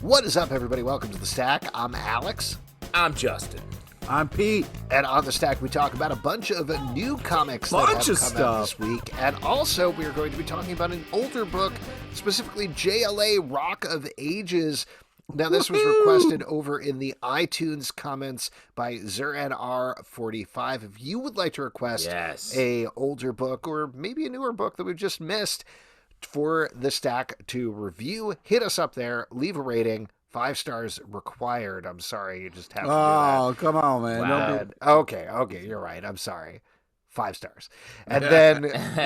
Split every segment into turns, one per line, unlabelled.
What is up, everybody? Welcome to The Stack. I'm Alex.
I'm Justin.
I'm Pete.
And on The Stack, we talk about a bunch of new comics that have come out this week. And also, we are going to be talking about an older book, specifically Jla Rock of Ages. Now, this was requested over in the iTunes comments by ZerNR45. If you would like to request a older book or maybe a newer book that we've just missed for The Stack to review, hit us up there, leave a rating. 5 stars required. I'm sorry, you just have to do that.
Oh, come on, man.
Wow. Okay, you're right. I'm sorry. 5 stars. And then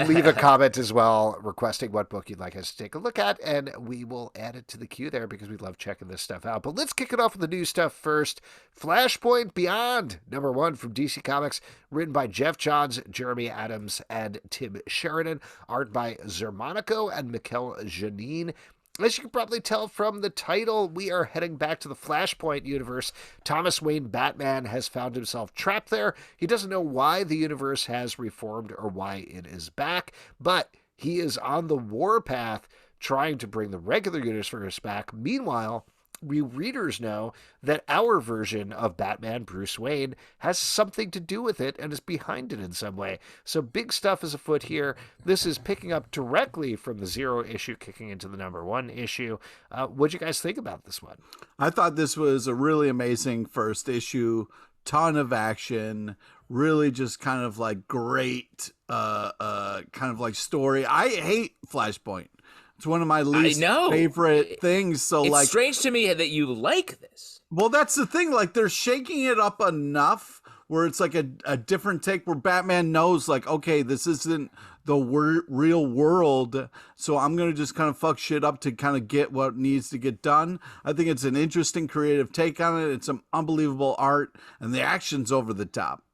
leave a comment as well, requesting what book you'd like us to take a look at, and we will add it to the queue there because we love checking this stuff out. But let's kick it off with the new stuff first. Flashpoint Beyond, #1 from DC Comics, written by Geoff Johns, Jeremy Adams, and Tim Sheridan. Art by Xermanico and Mikel Janin. As you can probably tell from the title, we are heading back to the Flashpoint universe. Thomas Wayne Batman has found himself trapped there. He doesn't know why the universe has reformed or why it is back, but he is on the warpath trying to bring the regular universe back. Meanwhile, we readers know that our version of Batman, Bruce Wayne, has something to do with it and is behind it in some way. So big stuff is afoot here. This is picking up directly from the 0 issue, kicking into the #1 issue. What'd you guys think about this one?
I thought this was a really amazing first issue. Ton of action. Really just kind of like great kind of like story. I hate Flashpoint. It's one of my least favorite things. So
it's strange to me that you like this.
Well, that's the thing. Like, they're shaking it up enough where it's like a different take where Batman knows, like, okay, this isn't the real world, so I'm going to just kind of fuck shit up to kind of get what needs to get done. I think it's an interesting creative take on it. It's some unbelievable art, and the action's over the top.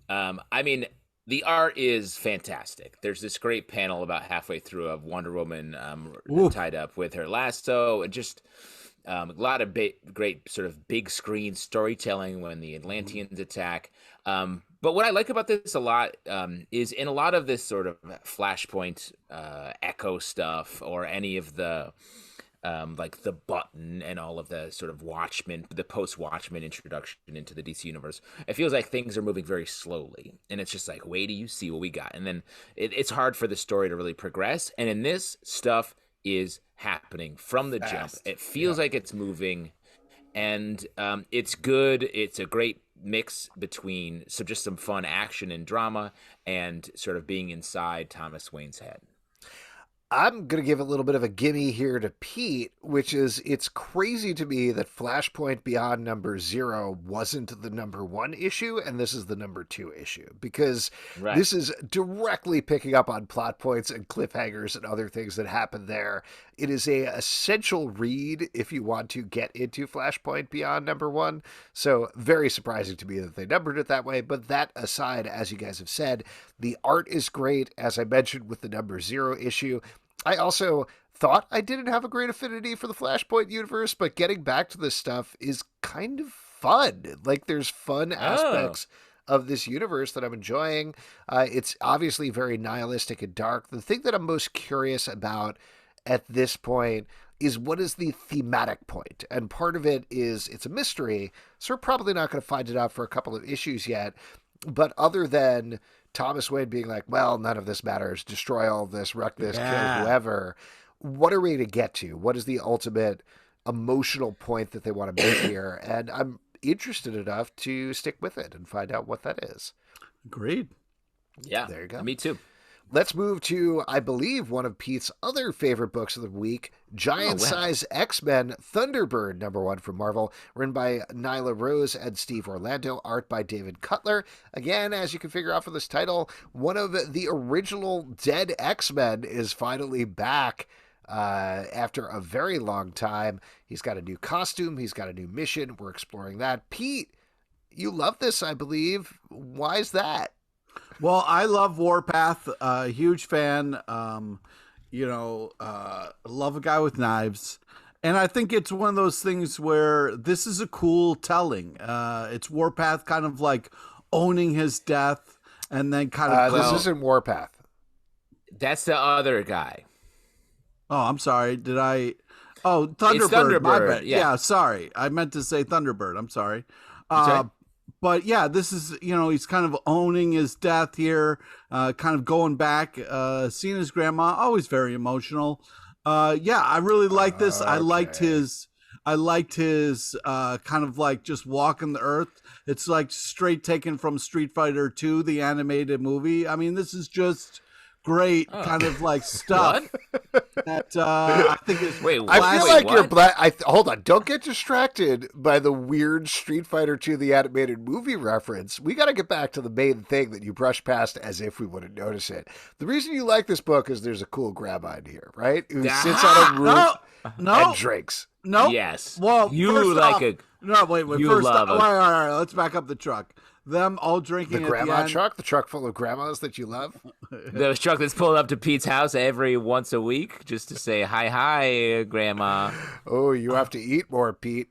I mean, the art is fantastic. There's this great panel about halfway through of Wonder Woman tied up with her lasso, and just a lot of great sort of big screen storytelling when the Atlanteans attack. But what I like about this a lot is in a lot of this sort of Flashpoint Echo stuff, or any of the like the Button and all of the sort of Watchmen, the post-Watchmen introduction into the DC universe, it feels like things are moving very slowly, and it's just like, wait till you see what we got, and then it's hard for the story to really progress. And in this, stuff is happening from the jump. It feels like it's moving, and it's good. It's a great mix between just some fun action and drama and sort of being inside Thomas Wayne's head.
I'm going to give a little bit of a gimme here to Pete, which is, it's crazy to me that Flashpoint Beyond #0 wasn't the #1 issue, and this is the #2 issue, because this is directly picking up on plot points and cliffhangers and other things that happen there. It is a essential read if you want to get into Flashpoint Beyond #1, so very surprising to me that they numbered it that way. But that aside, as you guys have said, the art is great, as I mentioned with the #0 issue. I also thought I didn't have a great affinity for the Flashpoint universe, but getting back to this stuff is kind of fun. Like, there's fun aspects of this universe that I'm enjoying. It's obviously very nihilistic and dark. The thing that I'm most curious about at this point is, what is the thematic point? And part of it is it's a mystery, so we're probably not going to find it out for a couple of issues yet. But other than Thomas Wayne being like, well, none of this matters, destroy all this, wreck this, kill whoever, what are we to get to? What is the ultimate emotional point that they want to make here? And I'm interested enough to stick with it and find out what that is.
Agreed.
Yeah,
there you go.
Me too.
Let's move to, I believe, one of Pete's other favorite books of the week, Giant Size X-Men Thunderbird #1 from Marvel, written by Nyla Rose and Steve Orlando, art by David Cutler. Again, as you can figure out from this title, one of the original dead X-Men is finally back after a very long time. He's got a new costume. He's got a new mission. We're exploring that. Pete, you love this, I believe. Why is that?
Well, I love Warpath. Huge fan. Love a guy with knives. And I think it's one of those things where this is a cool telling. It's Warpath kind of like owning his death, and then kind of...
This isn't Warpath.
That's the other guy.
Oh, I'm sorry. Did I... Oh, Thunderbird. My
Thunderbird,
bad.
yeah.
Yeah, sorry. I meant to say Thunderbird. I'm sorry.
Okay.
But yeah, this is, he's kind of owning his death here, kind of going back, seeing his grandma, always very emotional. Yeah, I really like this. I liked his kind of like just walking the earth. It's like straight taken from Street Fighter 2, the animated movie. I mean, this is just great kind of like stuff that I think is.
Wait,
I feel like
what?
you're black. Hold on, don't get distracted by the weird Street Fighter 2 the animated movie reference. We got to get back to the main thing that you brushed past as if we wouldn't notice it. The reason you like this book is there's a cool grandma in here, right? Who sits on a roof and drinks.
No.
Yes.
Well,
you like
off,
a.
No, wait.
You
First
love
off, all right. Let's back up the truck. Them all drinking
The
at
grandma
the
truck, the truck full of grandmas that you love.
The truck that's pulling up to Pete's house every once a week just to say hi, Grandma.
Oh, you have to eat more, Pete.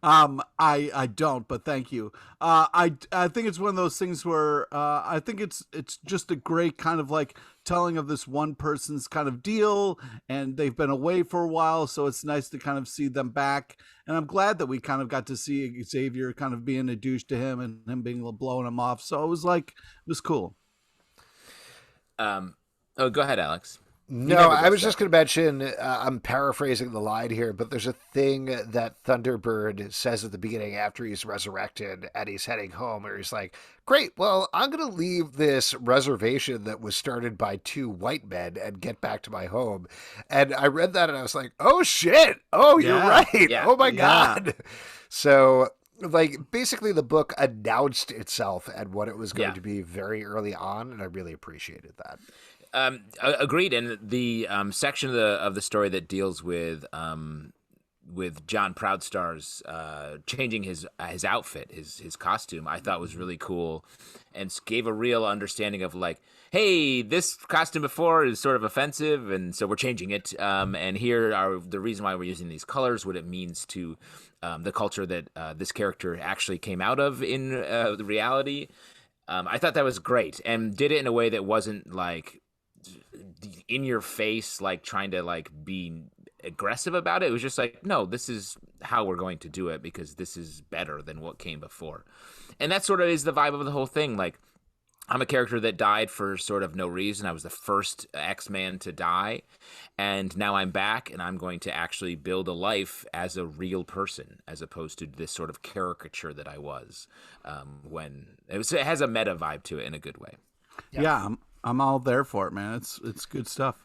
I don't, but thank you. I think it's one of those things where I think it's just a great kind of like telling of this one person's kind of deal, and they've been away for a while, so it's nice to kind of see them back. And I'm glad that we kind of got to see Xavier kind of being a douche to him and him being blowing him off. So it was cool.
Oh, go ahead, Alex.
No, I was just going to mention, I'm paraphrasing the line here, but there's a thing that Thunderbird says at the beginning after he's resurrected and he's heading home, where he's like, great, well, I'm going to leave this reservation that was started by 2 white men and get back to my home. And I read that and I was like, oh, shit. Oh, you're right.
Yeah.
Oh, my God. So, like, basically the book announced itself and what it was going to be very early on, and I really appreciated that.
Agreed. And the section of the story that deals with John Proudstar's changing his outfit, his costume, I thought was really cool, and gave a real understanding of like, hey, this costume before is sort of offensive, and so we're changing it. And here are the reason why we're using these colors, what it means to the culture that this character actually came out of in the reality. I thought that was great, and did it in a way that wasn't like in your face, like trying to like be aggressive about it. It was just like, no, this is how we're going to do it because this is better than what came before. And that sort of is the vibe of the whole thing. Like, I'm a character that died for sort of no reason. I was the first X-Man to die, and now I'm back, and I'm going to actually build a life as a real person, as opposed to this sort of caricature that I was when it has a meta vibe to it in a good way.
Yeah, I'm all there for it, man. It's good stuff.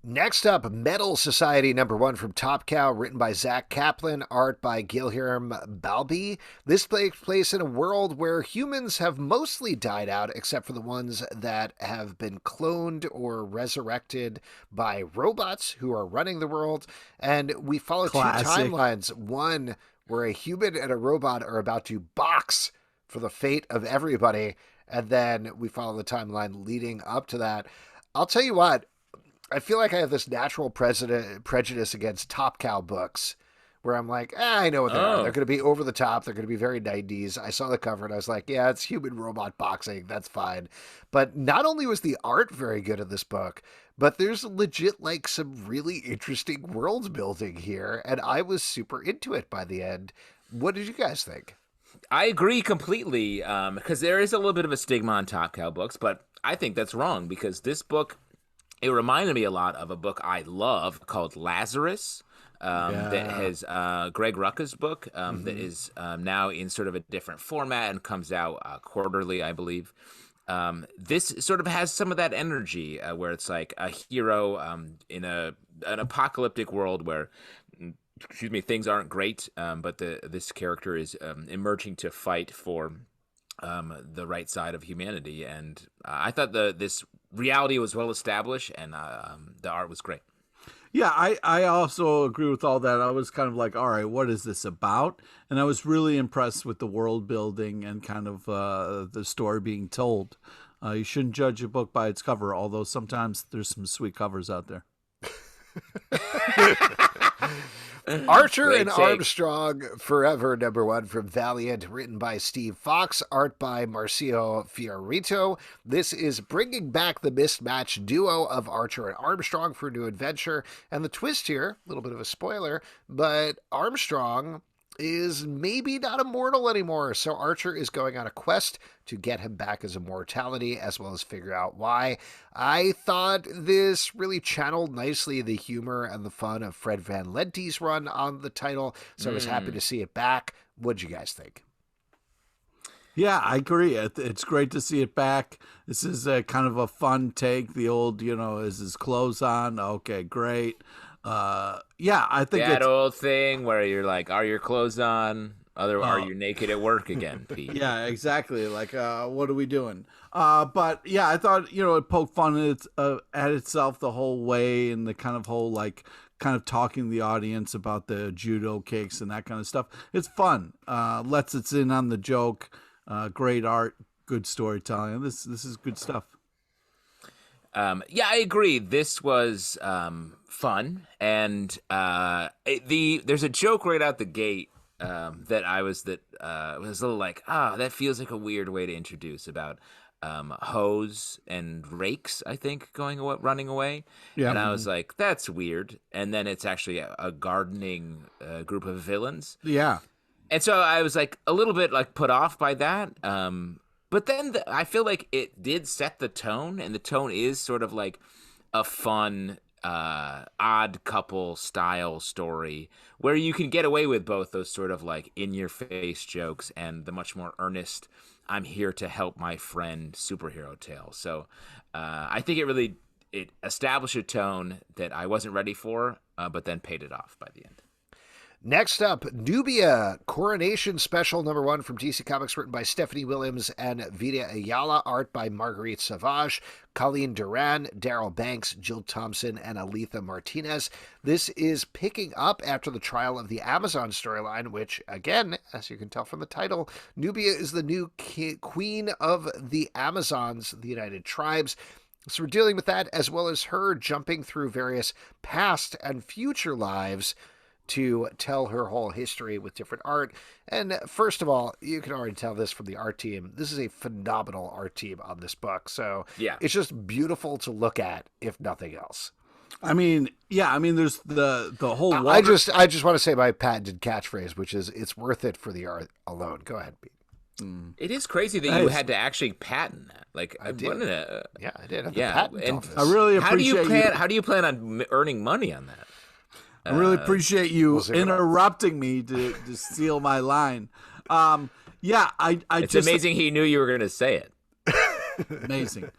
Next up, Metal Society #1 from Top Cow, written by Zack Kaplan, art by Guilherme Balbi. This takes place in a world where humans have mostly died out, except for the ones that have been cloned or resurrected by robots who are running the world. And we follow two timelines. One where a human and a robot are about to box for the fate of everybody. And then we follow the timeline leading up to that. I'll tell you what, I feel like I have this natural prejudice against Top Cow books where I'm like, I know what they are. They're going to be over the top. They're going to be very 90s. I saw the cover and I was like, yeah, it's human-robot boxing. That's fine. But not only was the art very good in this book, but there's legit like some really interesting world building here. And I was super into it by the end. What did you guys think?
I agree completely, because there is a little bit of a stigma on Top Cow books, but I think that's wrong because this book, it reminded me a lot of a book I love called Lazarus, that has Greg Rucka's book that is now in sort of a different format and comes out quarterly, I believe. This sort of has some of that energy where it's like a hero in an apocalyptic world where things aren't great, but this character is emerging to fight for the right side of humanity. And I thought this reality was well established, and the art was great.
Yeah, I also agree with all that. I was kind of like, all right, what is this about? And I was really impressed with the world building and kind of the story being told. You shouldn't judge a book by its cover, although sometimes there's some sweet covers out there.
Archer
Great
and
take.
Armstrong Forever, #1 from Valiant, written by Steve Foxe, art by Marcio Fiorito. This is bringing back the mismatched duo of Archer and Armstrong for a new adventure. And the twist here, a little bit of a spoiler, but Armstrong is maybe not immortal anymore. So Archer is going on a quest to get him back his immortality, as well as figure out why. I thought this really channeled nicely the humor and the fun of Fred Van Lente's run on the title. So I was happy to see it back. What'd you guys think?
Yeah, I agree. It's great to see it back. This is a kind of a fun take. The old, is his clothes on? Okay, great. Yeah, I think
that old thing where you're like, are your clothes on? Are you naked at work again, Pete?
Yeah, exactly. Like, what are we doing? But yeah, I thought, it poked fun at itself the whole way, and the kind of whole, kind of talking the audience about the judo kicks and that kind of stuff. It's fun. Lets us in on the joke. Great art, good storytelling. This is good stuff.
Yeah, I agree. This was fun, and there's a joke right out the gate that was a little like, that feels like a weird way to introduce about hose and rakes, I think, running away. Yeah. And I was like, that's weird. And then it's actually a gardening group of villains.
Yeah.
And so I was like a little bit like put off by that. But then I feel like it did set the tone, and the tone is sort of like a fun, odd couple style story where you can get away with both those sort of like in-your-face jokes and the much more earnest, I'm here to help my friend superhero tale. So I think it established a tone that I wasn't ready for, but then paid it off by the end.
Next up, Nubia, Coronation Special #1 from DC Comics, written by Stephanie Williams and Vita Ayala, art by Marguerite Sauvage, Colleen Doran, Darryl Banks, Jill Thompson, and Alitha Martinez. This is picking up after the trial of the Amazon storyline, which, again, as you can tell from the title, Nubia is the new queen of the Amazons, the United Tribes. So we're dealing with that, as well as her jumping through various past and future lives to tell her whole history with different art. And first of all, you can already tell this from the art team. This is a phenomenal art team on this book. So yeah, it's just beautiful to look at, if nothing else.
I mean, there's the whole water.
I just want to say my patented catchphrase, which is, it's worth it for the art alone. Go ahead, Pete.
It is crazy that you had to actually patent that. Like,
I did. Yeah, I did.
Yeah,
and
I really appreciate
How do you plan on earning money on that?
I really appreciate you interrupting me to steal my line. Yeah,
It's amazing he knew you were going to say it.
Amazing.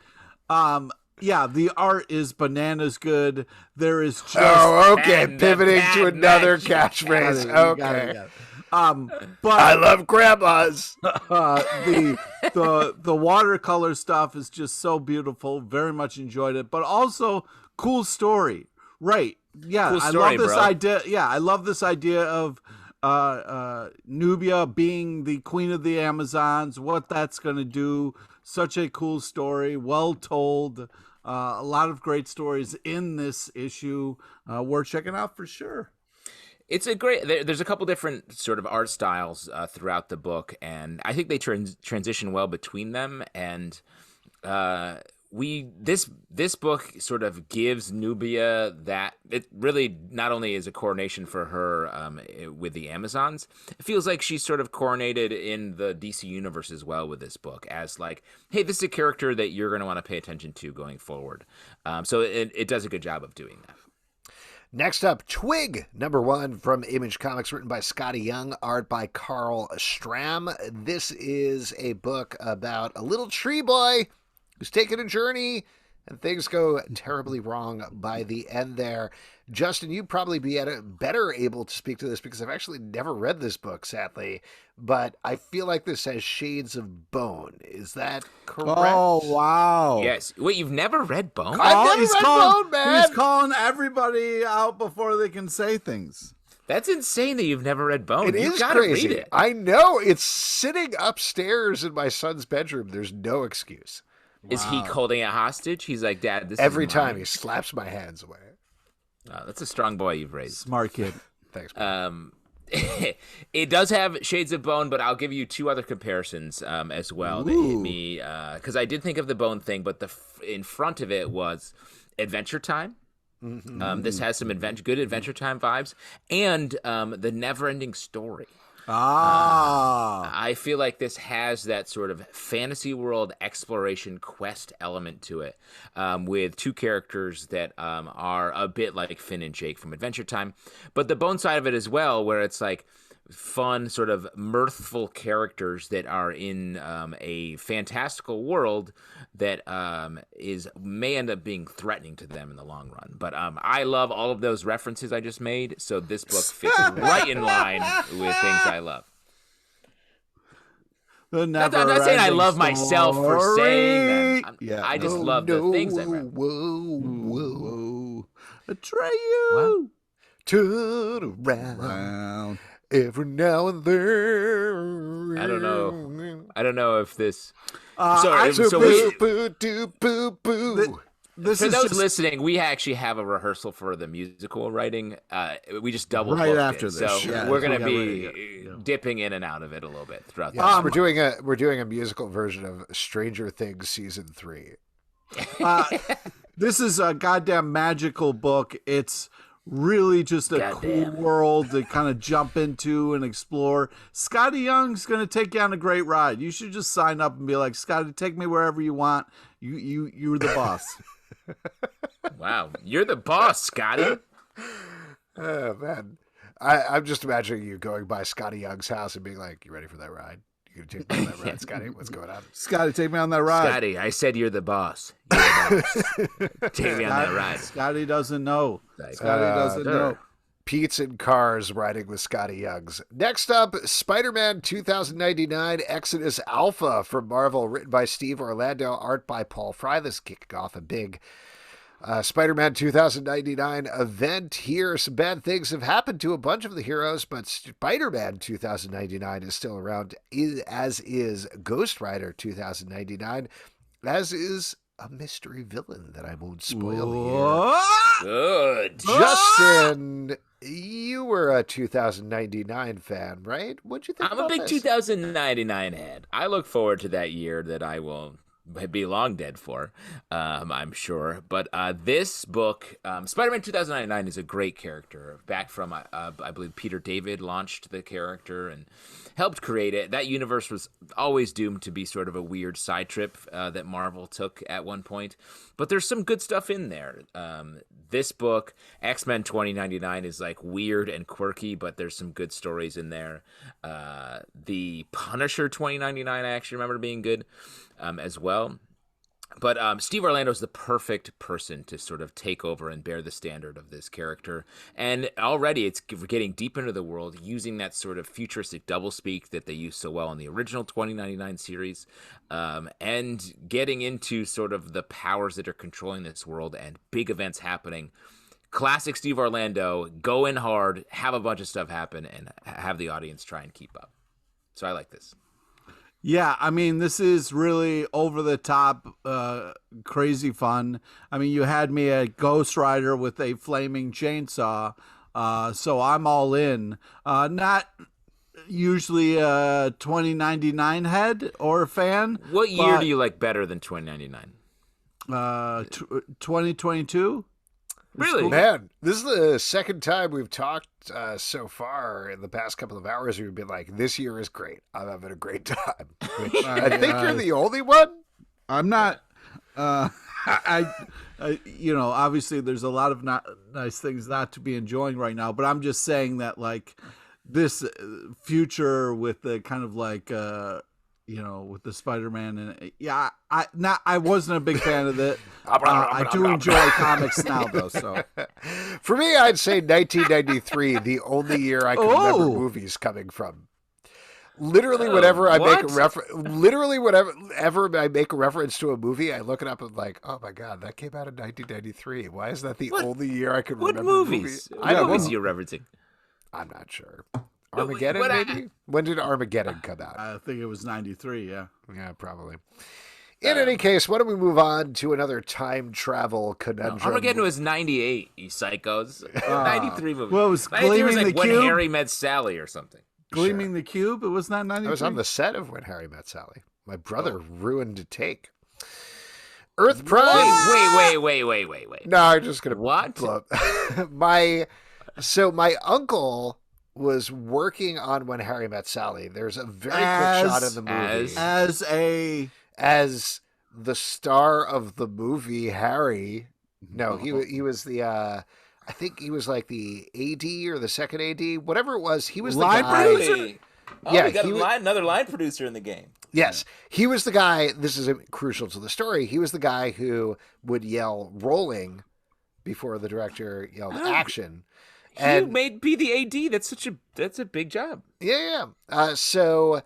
Yeah, the art is bananas good. There is just
pivoting to another catchphrase. Okay.
But
I love grandmas.
The watercolor stuff is just so beautiful. Very much enjoyed it, but also cool story. Right. Yeah,
cool story,
I love this
bro.
idea. Yeah, I love this idea of Nubia being the queen of the Amazons, what that's going to do. Such a cool story, well told. A lot of great stories in this issue. Worth checking out for sure.
It's a great. There's a couple different sort of art styles throughout the book, and I think they transition well between them. And this book sort of gives Nubia that it really not only is a coronation for her with the Amazons, it feels like she's sort of coronated in the DC universe as well with this book as like, hey, this is a character that you're going to want to pay attention to going forward. So it does a good job of doing that.
Next up, Twig, #1 from Image Comics, written by Scotty Young, art by Kyle Strahm. This is a book about a little tree boy who's taking a journey, and things go terribly wrong by the end there. Justin, you'd probably be better able to speak to this because I've actually never read this book, sadly, but I feel like this has shades of Bone. Is that correct?
Oh, wow.
Yes. Wait, you've never read Bone?
I've never read Bone, man.
He's calling everybody out before they can say things.
That's insane that you've never read Bone.
It is
gotta
crazy.
Read it.
I know. It's sitting upstairs in my son's bedroom. There's no excuse.
Wow. Is he holding it hostage? He's like, Dad, this
every
is
time
mine.
he slaps my hands away.
That's a strong boy you've raised.
Smart kid.
Thanks, man.
It does have shades of Bone, but I'll give you two other comparisons as well that hit me because I did think of the Bone thing, but in front of it was Adventure Time. This has some good Adventure Time vibes, and the Never-Ending Story. I feel like this has that sort of fantasy world exploration quest element to it, with two characters that are a bit like Finn and Jake from Adventure Time, but the Bone side of it as well, where it's like fun, sort of mirthful characters that are in a fantastical world that may end up being threatening to them in the long run. But I love all of those references I just made, so this book fits right in line with things I love. I'm not saying I love myself for saying them. I just love the things I read.
Whoa. Atreyu.
Turn around. Every now and then.
I don't know if this.
For
those listening, we actually have a rehearsal for the musical writing. We just double
right
booked
after
it.
this.
So we're going to be dipping in and out of it a little bit throughout the
we're doing a musical version of Stranger Things season 3.
This is a goddamn magical book. It's really just a cool world to kind of jump into and explore. Scotty Young's going to take you on a great ride. You should just sign up and be like, Scotty, take me wherever you want. You're the boss.
Wow, you're the boss, Scotty.
Oh, man. I'm just imagining you going by Scotty Young's house and being like, you ready for that ride? You gonna take me on that ride, Scotty? What's going on?
Scotty, take me on that ride.
Scotty, I said you're the boss. You're the boss. Take me on that ride.
Scotty doesn't know. Scotty doesn't know.
Pete's in cars riding with Scotty Youngs. Next up, Spider-Man 2099 Exodus Alpha from Marvel, written by Steve Orlando, art by Paul Fry. This is kicking off a big Spider-Man 2099 event here. Some bad things have happened to a bunch of the heroes, but Spider-Man 2099 is still around, as is Ghost Rider 2099, as is a mystery villain that I won't spoil here.
Good.
Justin, you were a 2099 fan, right? What'd you think
I'm
about
a big
this?
2099 head. I look forward to that year that I will be long dead for, I'm sure. But this book, Spider-Man 2099, is a great character. Back from, I believe Peter David launched the character and helped create it. That universe was always doomed to be sort of a weird side trip that Marvel took at one point. But there's some good stuff in there. This book, X-Men 2099, is like weird and quirky, but there's some good stories in there. The Punisher 2099, I actually remember being good as well. But Steve Orlando is the perfect person to sort of take over and bear the standard of this character. And already it's getting deep into the world, using that sort of futuristic doublespeak that they used so well in the original 2099 series, and getting into sort of the powers that are controlling this world and big events happening. Classic Steve Orlando, go in hard, have a bunch of stuff happen, and have the audience try and keep up. So I like this.
Yeah, I mean, this is really over the top, crazy fun. I mean, you had me at Ghost Rider with a flaming chainsaw, so I'm all in. Not usually a 2099 head or a fan.
What year do you like better than 2099?
2022.
Really?
Cool.
Man, this is the second time we've talked so far in the past couple of hours. We've been like, this year is great. I'm having a great time. Which I think you're the only one.
I'm not. I you know, obviously there's a lot of not nice things not to be enjoying right now, but I'm just saying that like this future with the kind of like you know, with the Spider-Man and I wasn't a big fan of it. I do enjoy comics now though. So
for me, I'd say 1993, the only year I can remember movies coming from. Literally, whenever I make a whenever I make a reference to a movie, I look it up and like, oh my god, that came out in 1993. Why is that the only year I can remember?
What movies? What movies are you referencing?
I'm not sure. Armageddon, maybe? When did Armageddon come out?
I think it was 93. Yeah.
Yeah, probably. In any case, why don't we move on to another time travel conundrum?
Armageddon was 98, you psychos. 93 movie.
Well, it was
93 was
Gleaming
like
the
When
Cube?
Harry Met Sally or something.
Gleaming the Cube? It was not 93?
I was on the set of When Harry Met Sally. My brother ruined a take. Earth Prime.
Wait.
No, I'm just gonna
What?
blow up. my uncle was working on When Harry Met Sally. There's a very quick shot of the movie as the star of the movie Harry. No, he was the I think he was like the AD or the second AD, whatever it was. He was the
line
guy.
producer.
Oh, yeah, we got another line producer in the game.
Yes, he was the guy. This is crucial to the story. He was the guy who would yell "rolling" before the director yelled "action."
He made be the AD. That's a big job.
Yeah. So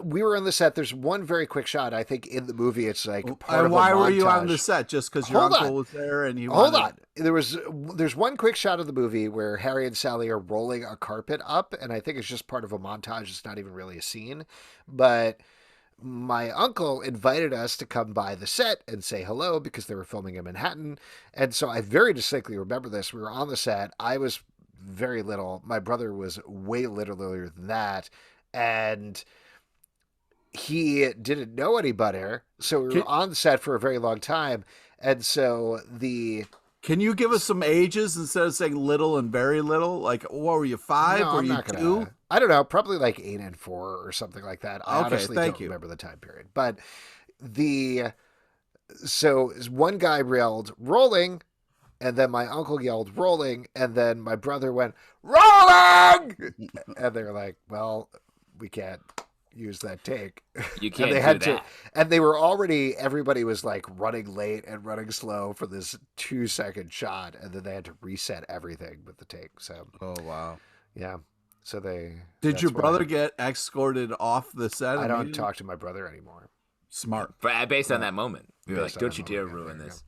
we were on the set. There's one very quick shot. I think in the movie, it's like part of a montage.
Why were you on the set? Just because your uncle was there and he
Hold on. There's one quick shot of the movie where Harry and Sally are rolling a carpet up, and I think it's just part of a montage. It's not even really a scene. But my uncle invited us to come by the set and say hello because they were filming in Manhattan. And so I very distinctly remember this. We were on the set. I was very little. My brother was way littler than that. And he didn't know any better. So we were on the set for a very long time. And so
Can you give us some ages instead of saying little and very little? Like, what were you, 5?
No,
were
I'm
you
not
2?
I don't know, probably like 8 and 4 or something like that. I honestly don't remember the time period. But so one guy yelled rolling, and then my uncle yelled rolling, and then my brother went rolling, and they were like, "Well, we can't use that take."
You can't
and they had
do that.
and they were everybody was like running late and running slow for this 2-second shot, and then they had to reset everything with the take. So,
oh wow,
yeah. So
did your brother get escorted off the set?
I don't talk to my brother anymore.
Smart.
Based on that moment. You're like, don't you dare ruin this.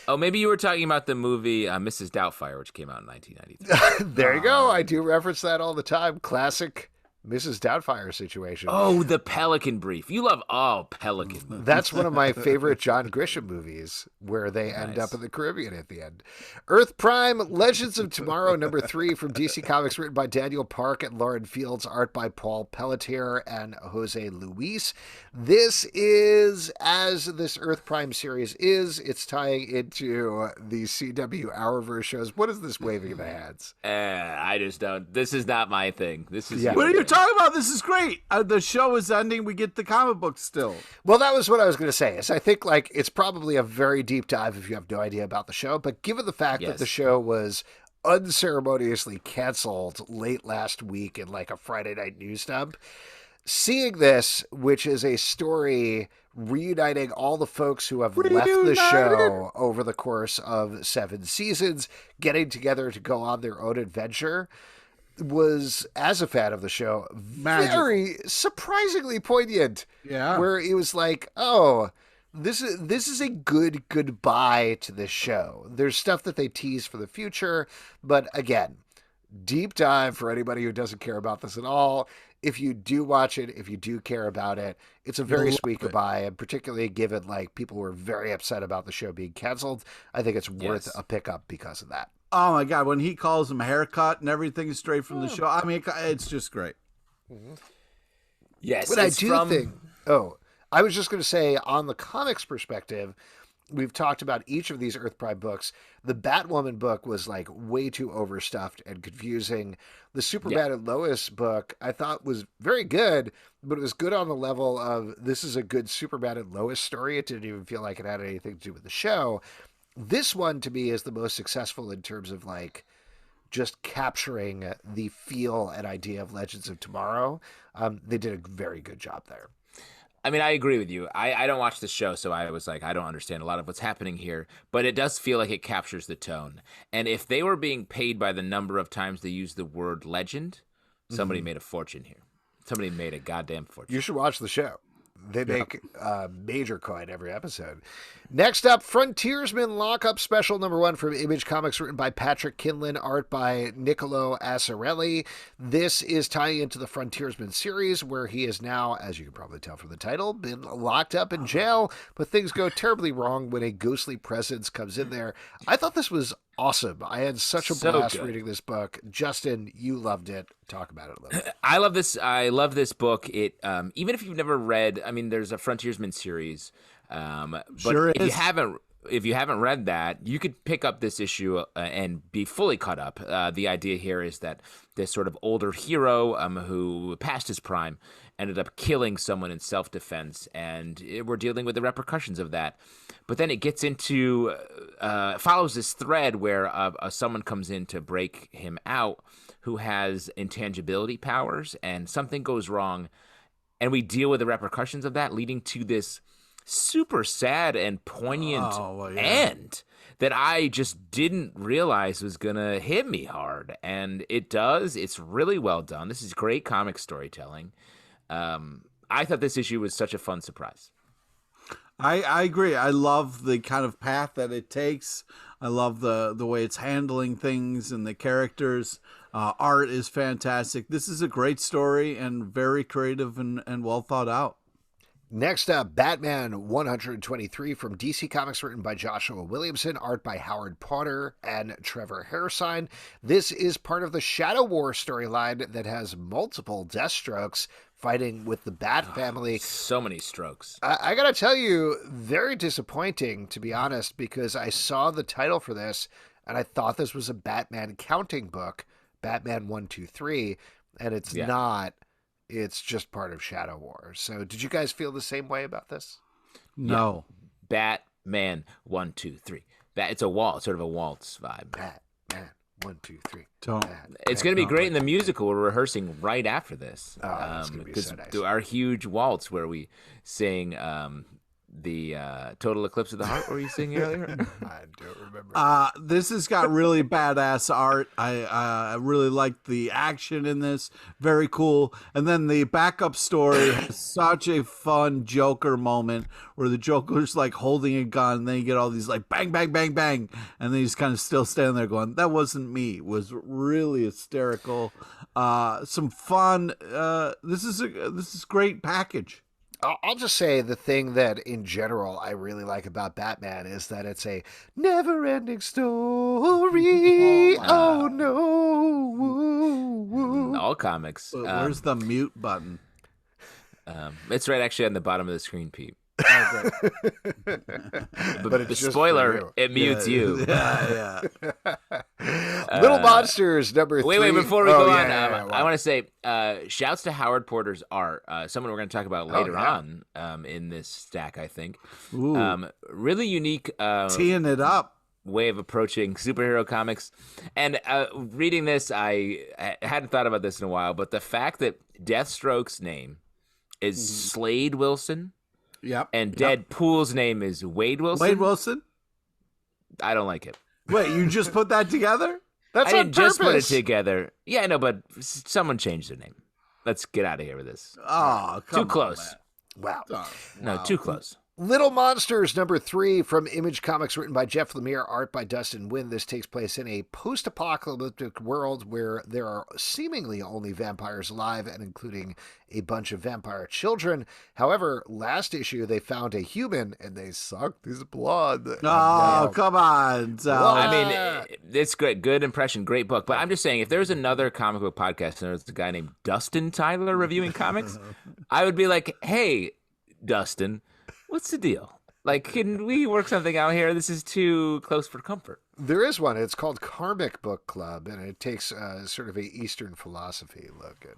Oh, maybe you were talking about the movie Mrs. Doubtfire, which came out in 1993.
There you go. I do reference that all the time. Classic Mrs. Doubtfire situation.
Oh, the Pelican Brief. You love all Pelican movies.
That's one of my favorite John Grisham movies, where they end up in the Caribbean at the end. Earth Prime, Legends of Tomorrow, #3 from DC Comics, written by Daniel Park and Lauren Fields, art by Paul Pelletier and Jose Luis. This is, as this Earth Prime series is, it's tying into the CW Hourverse shows. What is this waving of the hands?
I just don't. This is not my thing. This is
What are you talking about? This is great. The show is ending. We get the comic book still.
Well, that was what I was going to say. Is I think it's probably a very deep dive if you have no idea about the show. But given the fact that the show was unceremoniously canceled late last week in like a Friday night news dump, seeing this, which is a story reuniting all the folks who have left the show over the course of 7 seasons, getting together to go on their own adventure, was, as a fan of the show, very surprisingly poignant.
Yeah.
Where it was like, oh, this is a good goodbye to this show. There's stuff that they tease for the future, but again, deep dive for anybody who doesn't care about this at all. If you do watch it, if you do care about it, it's a very sweet goodbye, and particularly given people were very upset about the show being canceled, I think it's worth a pickup because of that.
Oh my God, when he calls him haircut and everything straight from the show, I mean, it's just great.
Yes,
but I do think, I was just going to say, on the comics perspective, we've talked about each of these Earth Prime books. The Batwoman book was way too overstuffed and confusing. The Superman and Lois book I thought was very good, but it was good on the level of, this is a good Superman and Lois story. It didn't even feel like it had anything to do with the show. This one, to me, is the most successful in terms of just capturing the feel and idea of Legends of Tomorrow. They did a very good job there.
I mean, I agree with you. I don't watch the show, so I was like, I don't understand a lot of what's happening here, but it does feel like it captures the tone. And if they were being paid by the number of times they use the word legend, somebody made a fortune here. Somebody made a goddamn fortune.
You should watch the show. They make major coin every episode. Next up, Frontiersman Lockup Special #1 from Image Comics, written by Patrick Kinlan, art by Niccolo Acerelli. This is tying into the Frontiersman series, where he is now, as you can probably tell from the title, been locked up in jail, but things go terribly wrong when a ghostly presence comes in there. I thought this was awesome. I had such a blast reading this book. Justin, you loved it. Talk about it a little bit.
I love this. I love this book. It even if you've never read, I mean, there's a Frontiersman series, but if you haven't read that, you could pick up this issue and be fully caught up. The idea here is that this sort of older hero who passed his prime ended up killing someone in self-defense, and we're dealing with the repercussions of that. But then it gets into follows this thread where someone comes in to break him out who has intangibility powers, and something goes wrong, and we deal with the repercussions of that, leading to this super sad and poignant end that I just didn't realize was going to hit me hard. And it does. It's really well done. This is great comic storytelling. I thought this issue was such a fun surprise.
I agree. I love the kind of path that it takes. I love the way it's handling things and the characters. Art is fantastic. This is a great story and very creative and well thought out.
Next up, Batman 123 from DC Comics, written by Joshua Williamson, art by Howard Potter and Trevor Hairsine. This is part of the Shadow War storyline that has multiple Deathstrokes fighting with the Bat family.
So many strokes.
I gotta tell you, very disappointing, to be honest, because I saw the title for this and I thought this was a Batman counting book, Batman 123, and it's not. It's just part of Shadow War. So did you guys feel the same way about this?
No.
Yeah. Batman 1, 2, 3. It's a waltz, sort of a waltz vibe.
Batman 1, 2, 3.
It's going to be great in the musical. We're rehearsing right after this.
Oh, that's going to be so nice.
Our huge waltz where we sing the Total Eclipse of the Heart. Were you singing earlier?
I don't remember.
This has got really badass art. I really like the action in this. Very cool. And then the backup story has such a fun Joker moment where the Joker's like holding a gun, and then you get all these like bang, bang, bang, bang, and then he's kind of still standing there going, "That wasn't me." It was really hysterical. Some fun. This is great package.
I'll just say the thing that, in general, I really like about Batman is that it's a never-ending story. Oh, no.
All comics.
Where's the mute button?
It's right actually on the bottom of the screen, Pete.
Oh,
but it's
spoiler, it mutes you.
Yeah.
Little Monsters #3.
Wait, before we go on, I want to say shouts to Howard Porter's art. Someone we're going to talk about later on in this stack, I think. Really unique.
Teeing it up.
Way of approaching superhero comics. And reading this, I hadn't thought about this in a while, but the fact that Deathstroke's name is Slade Wilson.
Yep.
And Deadpool's name is Wade Wilson.
Wade Wilson?
I don't like it.
Wait, you just put that together?
That's
I
on
didn't
purpose.
just put it together. Yeah, I know, but someone changed their name. Let's get out of here with this.
Oh, come
Too close.
on,
Wow.
No, too close.
Little Monsters #3 from Image Comics, written by Jeff Lemire, art by Dustin Nguyen. This takes place in a post-apocalyptic world where there are seemingly only vampires alive, and including a bunch of vampire children. However, last issue they found a human and they sucked his blood.
Oh, come on.
I mean, it's great. Good impression. Great book. But I'm just saying, if there's another comic book podcast and there's a guy named Dustin Tyler reviewing comics, I would be like, hey, Dustin, what's the deal? Like, can we work something out here? This is too close for comfort.
There is one. It's called Karmic Book Club, and it takes sort of a Eastern philosophy look at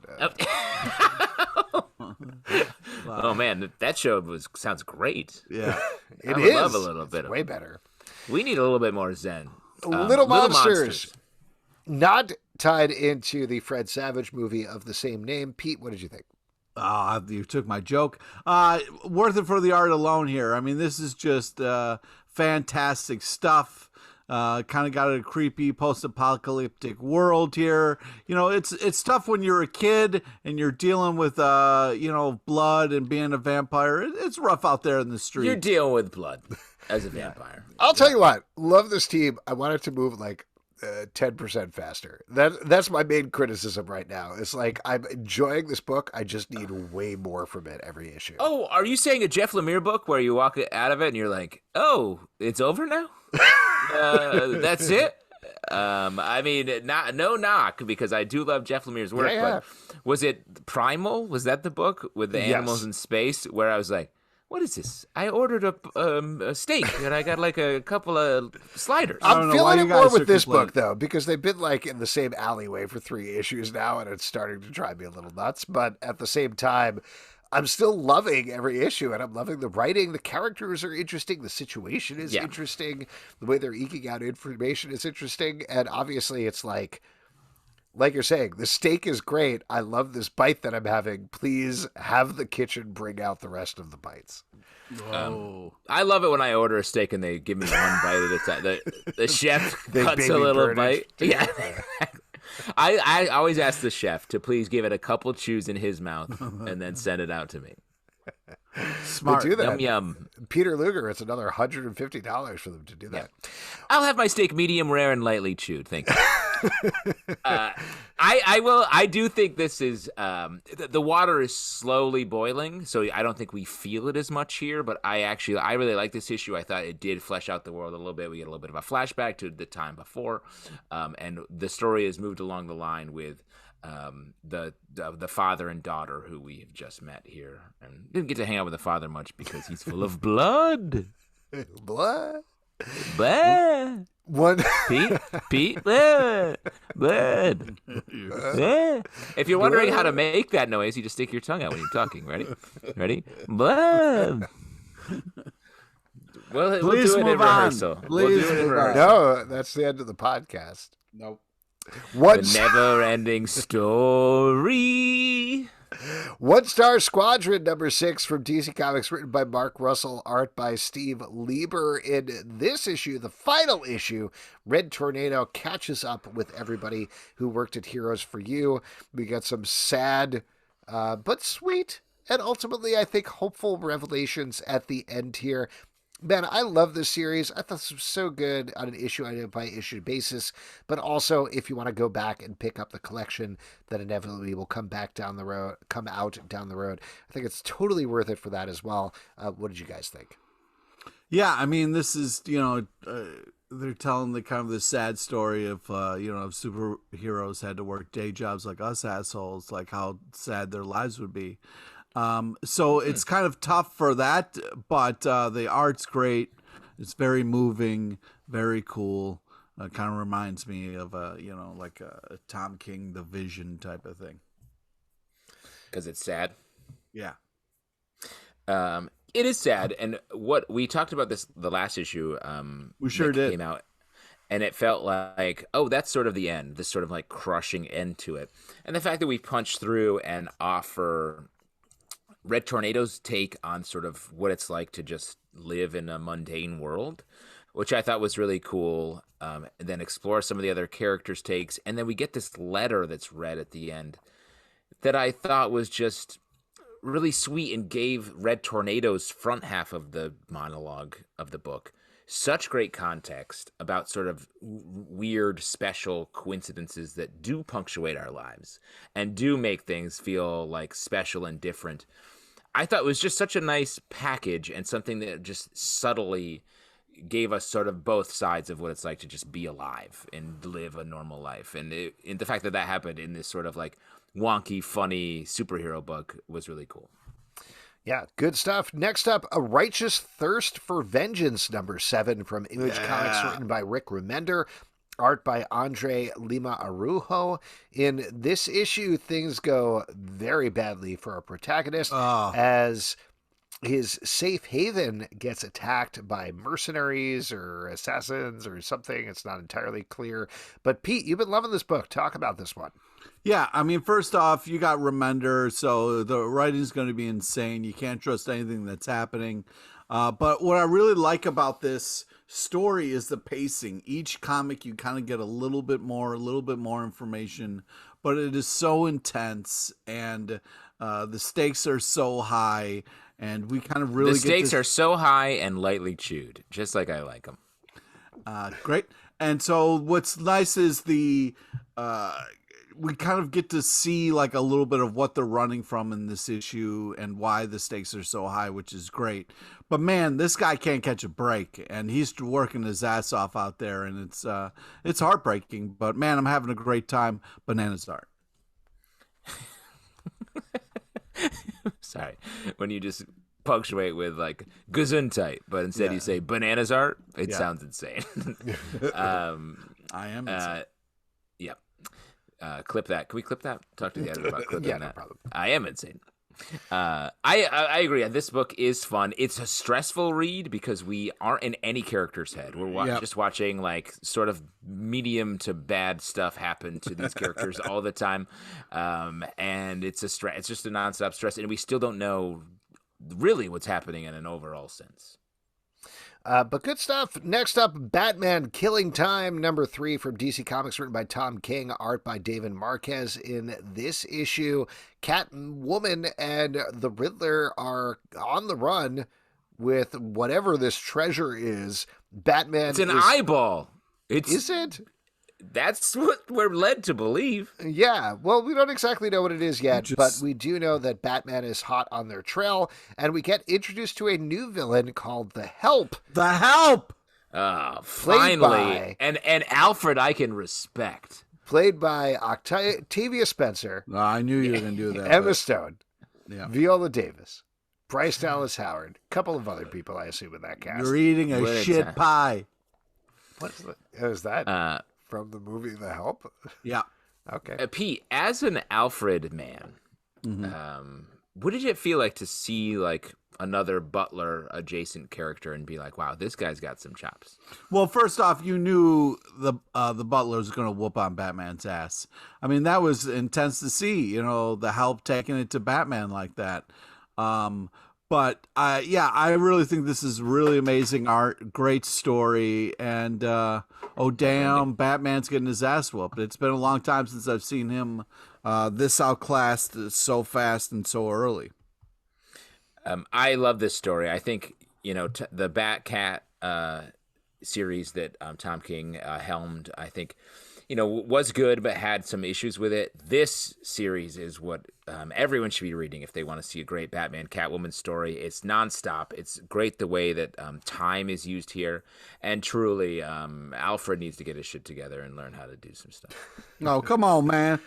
Oh, man, that show sounds great.
Yeah.
It
I
is.
would love a little bit
it's
of
way better.
We need a little bit more Zen.
Little Monsters. Not tied into the Fred Savage movie of the same name. Pete, what did you think?
You took my joke. Worth it for the art alone here. I mean, this is just fantastic stuff. Kind of got a creepy post-apocalyptic world here. You know, it's tough when you're a kid and you're dealing with blood and being a vampire. It's rough out there in the street.
You're dealing with blood as a vampire.
I'll tell you what, love this team. I want it to move like 10% faster. That's my main criticism right now. It's like, I'm enjoying this book. I just need way more from it every issue.
Oh, are you saying a Jeff Lemire book where you walk out of it and you're like, oh, it's over now? That's it? I mean, no knock, because I do love Jeff Lemire's work, but was it Primal? Was that the book with the animals in space where I was like, what is this? I ordered a steak and I got like a couple of sliders.
I'm feeling it more with this book, though, because they've been like in the same alleyway for 3 issues now, and it's starting to drive me a little nuts. But at the same time, I'm still loving every issue, and I'm loving the writing. The characters are interesting. The situation is interesting. The way they're eking out information is interesting. And obviously, it's like you're saying, the steak is great. I love this bite that I'm having. Please have the kitchen bring out the rest of the bites.
I love it when I order a steak and they give me one bite at a time. The chef cuts a little bite. Yeah. I always ask the chef to please give it a couple chews in his mouth and then send it out to me.
Smart.
They do that.
Yum, yum.
Peter Luger, it's another $150 for them to do that.
I'll have my steak medium rare and lightly chewed. Thank you. I do think this is the water is slowly boiling, so I don't think we feel it as much here. But I really like this issue. I thought it did flesh out the world a little bit. We get a little bit of a flashback to the time before, and the story has moved along the line with the father and daughter who we have just met here, and didn't get to hang out with the father much because he's full of blood.
Blood.
Blood.
One.
Pete, blood. Blood. If you're wondering how to make that noise, you just stick your tongue out when you're talking. Ready? Blood. We'll do it in rehearsal. We'll do it in rehearsal.
No, that's the end of the podcast.
Nope.
The never-ending story.
One Star Squadron number 6 from DC Comics, written by Mark Russell, art by Steve Lieber. In this issue, the final issue, Red Tornado catches up with everybody who worked at Heroes for You. We got some sad but sweet and ultimately, I think, hopeful revelations at the end here. Man, I love this series. I thought this was so good on an issue-by-issue basis, but also if you want to go back and pick up the collection that inevitably will come out down the road, I think it's totally worth it for that as well. What did you guys think?
Yeah, I mean, this is, they're telling the kind of the sad story of, of superheroes had to work day jobs like us assholes, like how sad their lives would be. So it's kind of tough for that, but the art's great. It's very moving, very cool. Kind of reminds me of like a Tom King, The Vision type of thing.
Because it's sad.
Yeah.
It is sad, and what we talked about the last issue.
We sure did.
Came out, and it felt like, oh, that's sort of the end. This sort of like crushing end to it, and the fact that we punched through and offer Red Tornado's take on sort of what it's like to just live in a mundane world, which I thought was really cool. And then explore some of the other characters' takes. And then we get this letter that's read at the end that I thought was just really sweet and gave Red Tornado's front half of the monologue of the book such great context about sort of weird, special coincidences that do punctuate our lives and do make things feel like special and different. I thought it was just such a nice package and something that just subtly gave us sort of both sides of what it's like to just be alive and live a normal life. And the fact that that happened in this sort of like wonky, funny superhero book was really cool.
Yeah, good stuff. Next up, A Righteous Thirst for Vengeance, number 7 from Image Comics, written by Rick Remender, art by Andre Lima Arujo. In this issue, things go very badly for our protagonist as his safe haven gets attacked by mercenaries or assassins or something. It's not entirely clear. But Pete, you've been loving this book. Talk about this one.
Yeah, I mean, first off, you got Remender, so the writing's going to be insane. You can't trust anything that's happening. But what I really like about this story is the pacing. Each comic, you kind of get a little bit more information, but it is so intense, and the stakes are so high, and we kind of really
the stakes are so high and lightly chewed, just like I like them.
Great. And so what's nice is we kind of get to see like a little bit of what they're running from in this issue and why the stakes are so high, which is great. But man, this guy can't catch a break, and he's working his ass off out there, and it's heartbreaking. But man, I'm having a great time. Bananas art.
Sorry, when you just punctuate with like Gesundheit, but instead you say bananas art, it sounds insane.
I am insane.
Yeah. Clip that. Can we clip that? Talk to the editor about clipping that.
No problem.
I am insane. I agree. This book is fun. It's a stressful read because we aren't in any character's head. We're just watching like sort of medium to bad stuff happen to these characters all the time, and it's It's just a nonstop stress, and we still don't know really what's happening in an overall sense.
But good stuff. Next up, Batman Killing Time, number 3 from DC Comics, written by Tom King, art by David Marquez. In this issue, Catwoman and the Riddler are on the run with whatever this treasure is. Batman
It's an eyeball.
Is it?
That's what we're led to believe.
Yeah, well, we don't exactly know what it is yet, but we do know that Batman is hot on their trail, and we get introduced to a new villain called The Help.
The Help!
Finally. And Alfred I can respect.
Played by Octavia Spencer.
No, I knew you were going to do that.
Emma Stone. Yeah. Viola Davis. Bryce Dallas Howard. A couple of other people, I assume, in that cast.
You're eating a shit pie.
Is that from the movie The Help?
Yeah.
Okay.
Pete, as an Alfred man, what did it feel like to see like another Butler adjacent character and be like, wow, this guy's got some chops?
Well, first off, you knew the Butler was going to whoop on Batman's ass. I mean, that was intense to see, the Help taking it to Batman like that. But I really think this is really amazing art, great story, and damn, Batman's getting his ass whooped. It's been a long time since I've seen him this outclassed so fast and so early.
I love this story. I think the Batcat series that Tom King helmed, I think was good, but had some issues with it. This series is what everyone should be reading if they want to see a great Batman Catwoman story. It's nonstop. It's great the way that time is used here, and truly, Alfred needs to get his shit together and learn how to do some stuff.
No, come on, man.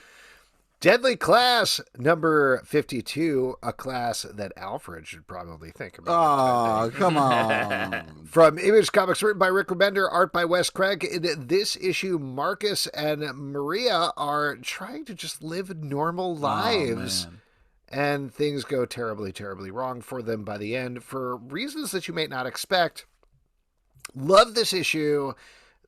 Deadly Class, number 52, a class that Alfred should probably think about.
Oh, come on.
From Image Comics, written by Rick Remender, art by Wes Craig. In this issue, Marcus and Maria are trying to just live normal lives. And things go terribly, terribly wrong for them by the end for reasons that you may not expect. Love this issue.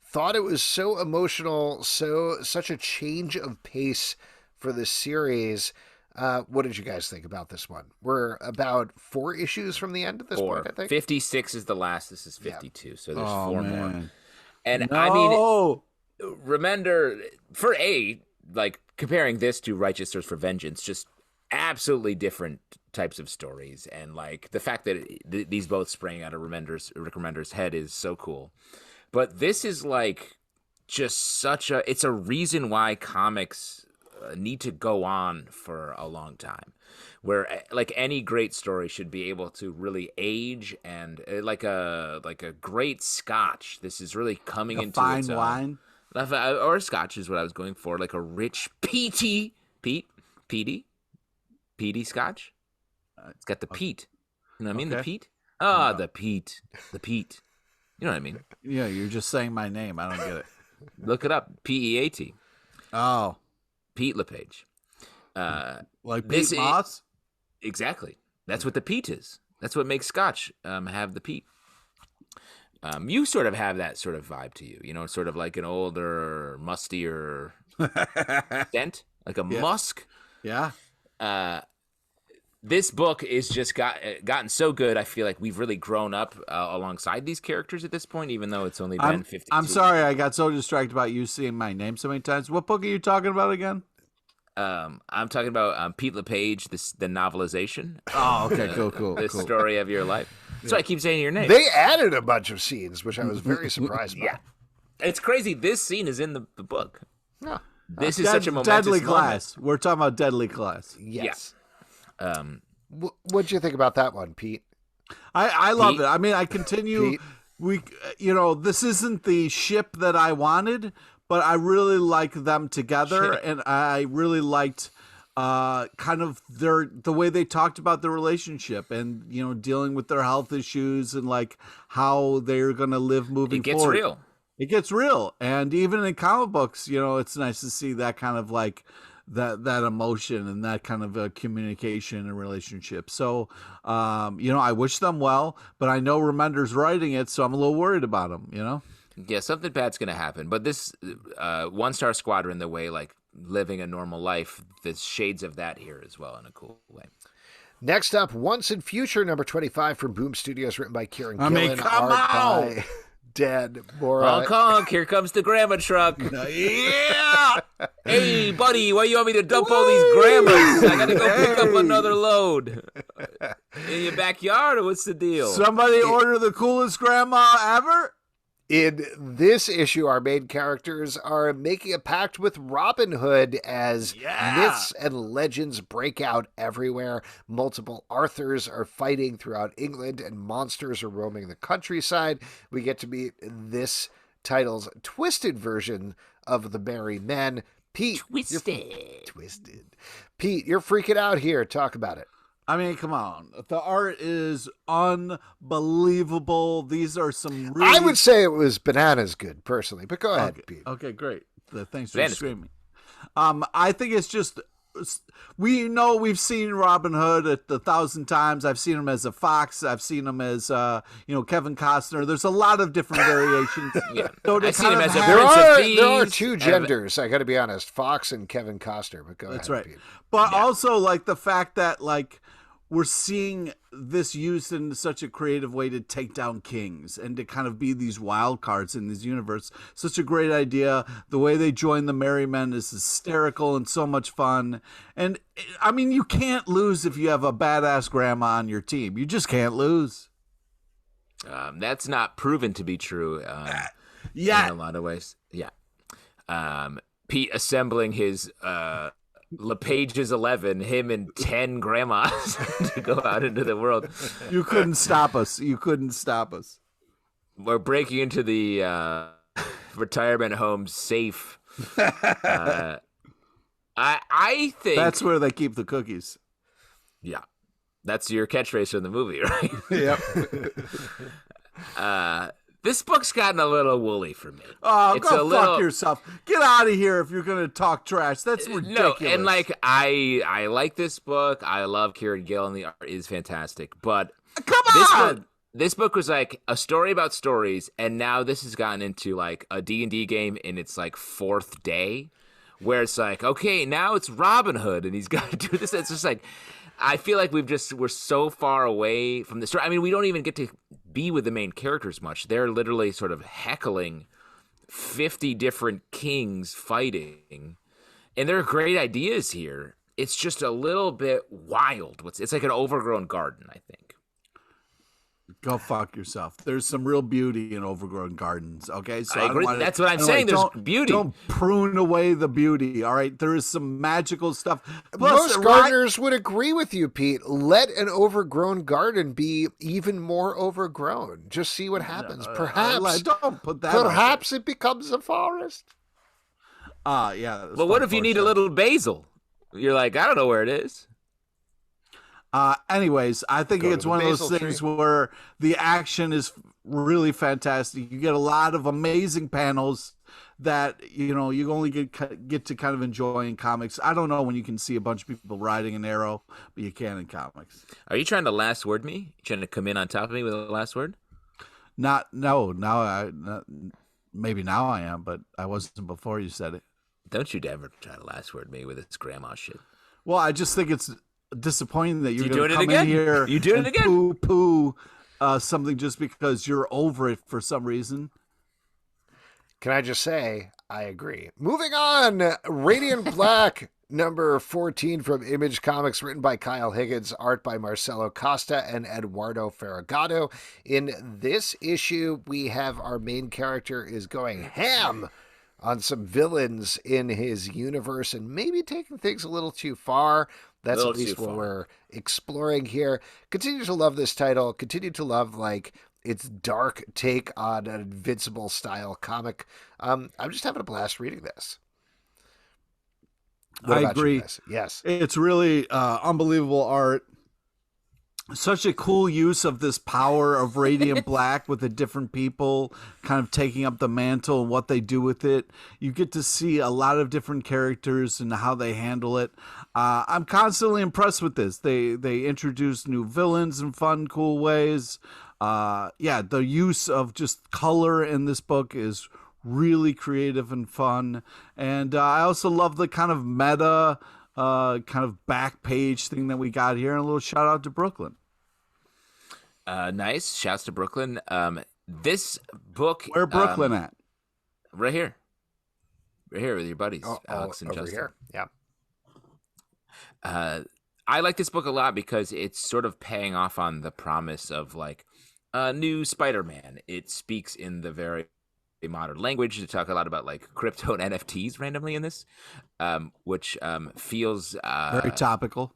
Thought it was so emotional, such a change of pace for this series. What did you guys think about this one? We're about 4 issues from the end at this point, I think.
56 is the last. This is 52, so there's 4 more. And
no.
I mean, Remender, for comparing this to Righteous Thirst for Vengeance, just absolutely different types of stories. And like the fact that these both sprang out of Rick Remender's head is so cool. But this is like just it's a reason why comics need to go on for a long time, where like any great story should be able to really age, and like a great scotch, this is really coming into
fine
its own.
Wine
or scotch is what I was going for, like a rich peaty scotch. It's got the peat, you know what I mean? The peat, the peat, you know what I mean?
Yeah, you're just saying my name, I don't get it.
Look it up. Peat.
Oh,
Pete LePage.
like Pete Moss?
Exactly. That's what the peat is. That's what makes Scotch have the peat. You sort of have that sort of vibe to you, sort of like an older, mustier scent, like a musk.
Yeah.
This book is just gotten so good. I feel like we've really grown up alongside these characters at this point, even though it's only been 52.
I'm sorry, I got so distracted about you seeing my name so many times. What book are you talking about again?
I'm talking about Pete LePage, the novelization.
Oh, okay, cool.
The story of your life. So I keep saying your name.
They added a bunch of scenes, which I was very surprised by.
Yeah, it's crazy. This scene is in the book.
Yeah.
This is such a momentous
Deadly
moment.
Class. We're talking about Deadly Class.
Yes.
Yeah.
What'd you think about that one, Pete?
I love it. I mean, I continue.
Pete?
This isn't the ship that I wanted, but I really like them together, and I really liked kind of the way they talked about the relationship, and dealing with their health issues, and like how they're going to live moving forward.
It gets real.
It gets real, and even in comic books, it's nice to see that kind of like that emotion and that kind of a communication and relationship. So, I wish them well, but I know Remender's writing it, so I'm a little worried about him.
Yeah, something bad's gonna happen. But this One Star Squadron, the way like living a normal life, the shades of that here as well in a cool way.
Next up, Once and Future, number 25 from Boom Studios, written by Kieran Gillen.
Come
art
on!
by Dan Mora.
Honk, honk, here comes the grandma truck.
Yeah!
Hey, buddy, why you want me to dump all these grandmas? I gotta go pick up another load. In your backyard, or what's the deal?
Somebody order the coolest grandma ever?
In this issue, our main characters are making a pact with Robin Hood as myths and legends break out everywhere. Multiple Arthurs are fighting throughout England, and monsters are roaming the countryside. We get to meet this title's twisted version of the Merry Men. Pete, Twisted. Pete, you're freaking out here. Talk about it.
I mean, come on. The art is unbelievable. These are some really...
I would say it was bananas good, personally, but go ahead, Pete.
Okay, great. Thanks for screaming. I think it's just... we've seen Robin Hood 1,000 times. I've seen him as a fox. I've seen him as, Kevin Costner. There's a lot of different variations. So
I've seen him as a
There
Prince of Thieves.
are two genders, I got to be honest, Fox and Kevin Costner, but go ahead.
That's right.
Pete.
But also, like, the fact that, like, we're seeing this used in such a creative way to take down kings and to kind of be these wild cards in this universe. Such a great idea. The way they join the Merry Men is hysterical and so much fun. And I mean, you can't lose if you have a badass grandma on your team. You just can't lose.
That's not proven to be true. In a lot of ways. Yeah. Pete assembling his LePage's 11, him and 10 grandmas to go out into the world.
You couldn't stop us.
We're breaking into the retirement home safe. I think
that's where they keep the cookies.
Yeah, that's your catchphrase from the movie, right?
Yep.
This book's gotten a little woolly for me.
Oh,
it's
go fuck yourself. Get out of here if you're going to talk trash. That's ridiculous.
No, and like I like this book. I love Kieran Gillen. The art is fantastic. But
come on!
This book was like a story about stories, and now this has gotten into like a D&D game in its like fourth day, where it's like, okay, now it's Robin Hood, and he's got to do this. It's just like, I feel like we're so far away from the story. I mean, we don't even get to be with the main characters much. They're literally sort of heckling 50 different kings fighting, and there are great ideas here. It's just a little bit wild. It's like an overgrown garden, I think.
Go fuck yourself. There's some real beauty in overgrown gardens, okay? So
I agree. That's what I'm saying. There's beauty.
Don't prune away the beauty, all right? There is some magical stuff.
Plus, most gardeners would agree with you, Pete. Let an overgrown garden be even more overgrown. Just see what happens. Perhaps
don't put that.
Perhaps it becomes a forest.
Yeah.
Well, what if you need a little basil? You're like, I don't know where it is.
Anyways, I think it's one of those things where the action is really fantastic. You get a lot of amazing panels that, you know, you only get to kind of enjoy in comics. I don't know when you can see a bunch of people riding an arrow, but you can in comics.
Are you trying to last word me? You trying to come in on top of me with a last word?
Maybe now I am, but I wasn't before you said it.
Don't you ever try to last word me with this grandma shit.
Well, I just think it's disappointing that you're going to come
again?
in here
You doing it again?
poo something just because you're over it for some reason.
Can I just say, I agree. Moving on, Radiant Black, number 14 from Image Comics, written by Kyle Higgins, art by Marcelo Costa and Eduardo Ferragamo. In this issue, we have our main character is going ham on some villains in his universe and maybe taking things a little too far. That's at least what we're exploring here. Continue to love this title. Continue to love, like, its dark take on an Invincible style comic. I'm just having a blast reading this.
I agree.
Yes.
It's really unbelievable art. Such a cool use of this power of Radiant Black with the different people kind of taking up the mantle and what they do with it. You get to see a lot of different characters and how they handle it. I'm constantly impressed with this. They introduce new villains in fun, cool ways. The use of just color in this book is really creative and fun. And I also love the kind of meta kind of back page thing that we got here, and a little shout out to Brooklyn.
Nice. Shouts to Brooklyn. This book.
Where Brooklyn at?
Right here. Right here with your buddies, Alex and
over
Justin.
Here. Yeah.
I like this book a lot because it's sort of paying off on the promise of like a new Spider-Man. It speaks in the very modern language to talk a lot about like crypto and NFTs randomly in this, which feels
very topical.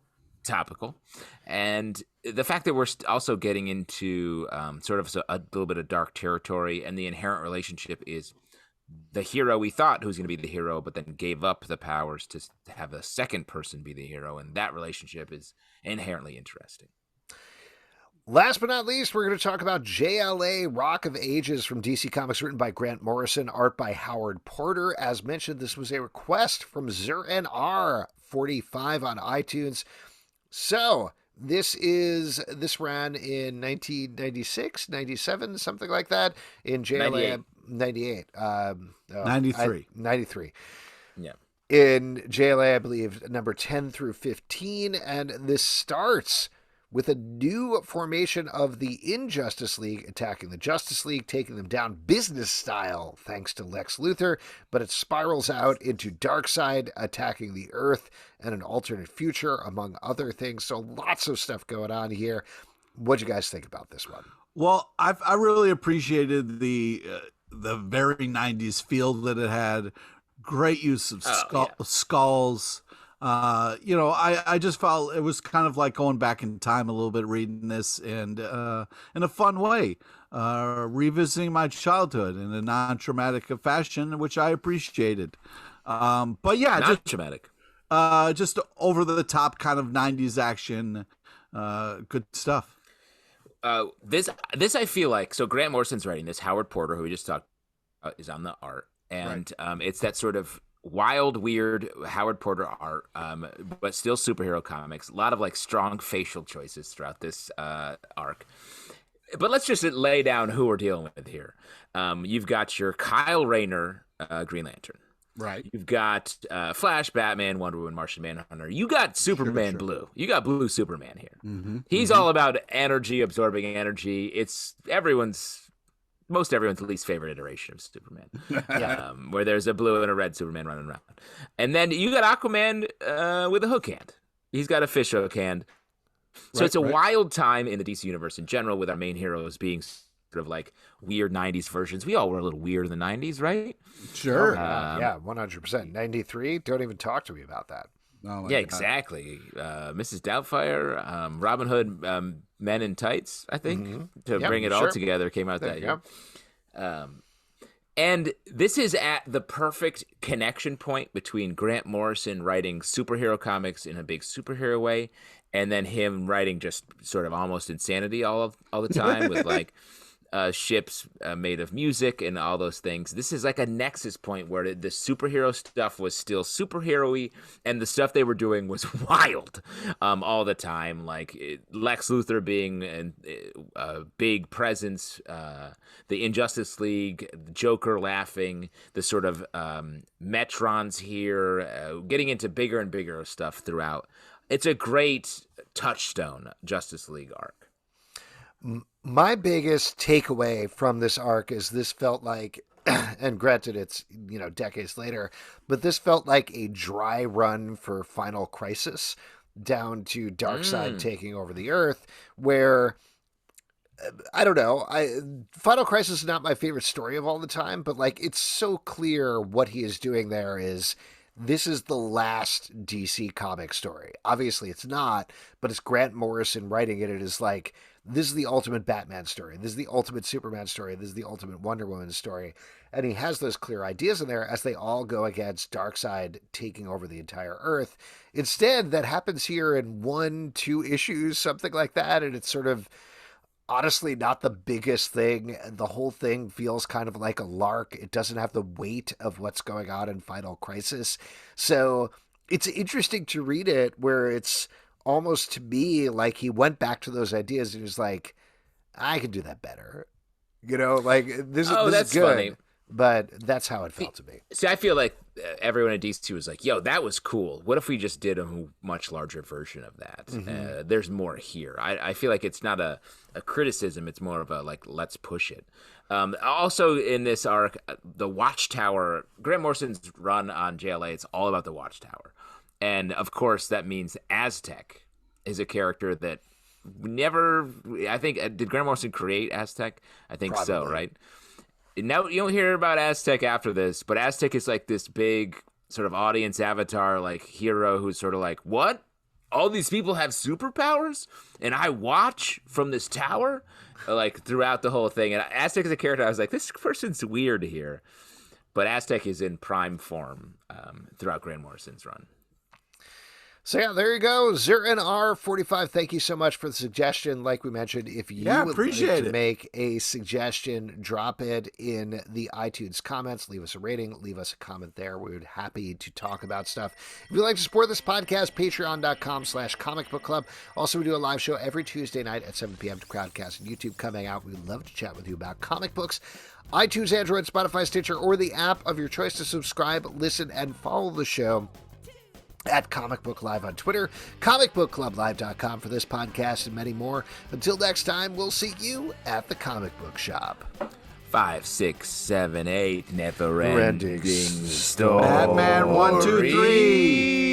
And the fact that we're also getting into sort of a little bit of dark territory, and the inherent relationship is the hero we thought who's going to be the hero, but then gave up the powers to have a second person be the hero, and that relationship is inherently interesting.
Last but not least, we're going to talk about Jla Rock of Ages from DC Comics, written by Grant Morrison, art by Howard Porter. As mentioned, this was a request from ZerNR45 on iTunes. So this ran in 1996, 97, something like that, in JLA 98.
93.
93.
Yeah.
In JLA, I believe, number 10 through 15, and this starts with a new formation of the Injustice League attacking the Justice League, taking them down business style thanks to Lex Luthor, but it spirals out into Darkseid attacking the Earth and an alternate future, among other things. So lots of stuff going on here. What'd you guys think about this one?
Well, I really appreciated the very 90s feel that it had. Great use of skulls. I just felt it was kind of like going back in time a little bit reading this, and in a fun way, revisiting my childhood in a non-traumatic fashion, which I appreciated. But yeah,
not traumatic.
Just over the top kind of 90s action, good stuff.
This I feel like, so Grant Morrison's writing this. Howard Porter, who we just talked about, is on the art, and right. It's that sort of wild, weird Howard Porter art, but still superhero comics. A lot of like strong facial choices throughout this arc. But let's just lay down who we're dealing with here. You've got your Kyle Rayner Green Lantern.
Right.
You've got Flash, Batman, Wonder Woman, Martian Manhunter. You got Superman Blue. You got Blue Superman here. Mm-hmm. He's all about energy, absorbing energy. It's most everyone's least favorite iteration of Superman, where there's a blue and a red Superman running around. And then you got Aquaman with a hook hand. He's got a fish hook hand. So it's a wild time in the DC universe in general, with our main heroes being sort of like weird 90s versions. We all were a little weird in the 90s, right?
Sure. 100%. 93? Don't even talk to me about that.
Oh
yeah, exactly. Mrs. Doubtfire, Robin Hood, Men in Tights, I think, to bring it all together, came out that year. And this is at the perfect connection point between Grant Morrison writing superhero comics in a big superhero way, and then him writing just sort of almost insanity all the time with like ships made of music and all those things. This is like a nexus point where the superhero stuff was still superhero-y, and the stuff they were doing was wild all the time. Like Lex Luthor being a big presence, the Injustice League, the Joker laughing, the sort of Metrons here, getting into bigger and bigger stuff throughout. It's a great touchstone Justice League arc.
My biggest takeaway from this arc is this felt like, and granted it's, decades later, but this felt like a dry run for Final Crisis down to Darkseid taking over the Earth, where, I don't know, Final Crisis is not my favorite story of all the time, but like it's so clear what he is doing there is this is the last DC comic story. Obviously it's not, but it's Grant Morrison writing it. It is like, this is the ultimate Batman story. This is the ultimate Superman story. This is the ultimate Wonder Woman story. And he has those clear ideas in there as they all go against Darkseid taking over the entire Earth. Instead, that happens here in 1-2 issues, something like that. And it's sort of honestly not the biggest thing. The whole thing feels kind of like a lark. It doesn't have the weight of what's going on in Final Crisis. So it's interesting to read it where it's almost to me like he went back to those ideas and was like, I could do that better. Like this is good. Funny. But that's how it felt to me.
See, I feel like everyone at DC was like, yo, that was cool. What if we just did a much larger version of that? Mm-hmm. There's more here. I feel like it's not a criticism. It's more of a, like, let's push it. Also in this arc, the Watchtower, Grant Morrison's run on JLA, it's all about the Watchtower. And, of course, that means Aztec is a character that never, I think, did Grant Morrison create Aztec? I think Probably. So, right? Now, you don't hear about Aztec after this, but Aztec is like this big sort of audience avatar, like hero who's sort of like, what? All these people have superpowers? And I watch from this tower? Like, throughout the whole thing. And Aztec is a character I was like, this person's weird here. But Aztec is in prime form throughout Grant Morrison's run.
So yeah, there you go. ZerNR45, thank you so much for the suggestion. Like we mentioned, if you would like to make a suggestion, drop it in the iTunes comments, leave us a rating, leave us a comment there. We would be happy to talk about stuff. If you'd like to support this podcast, patreon.com/comicbookclub. Also, we do a live show every Tuesday night at 7 p.m. to Crowdcast and YouTube. Come hang out. We'd love to chat with you about comic books. iTunes, Android, Spotify, Stitcher, or the app of your choice to subscribe, listen, and follow the show. At Comic Book Live on Twitter, comicbookclublive.com for this podcast and many more. Until next time, we'll see you at the comic book shop.
5, 6, 7, 8, never-ending story.
Batman 1, 2, 3.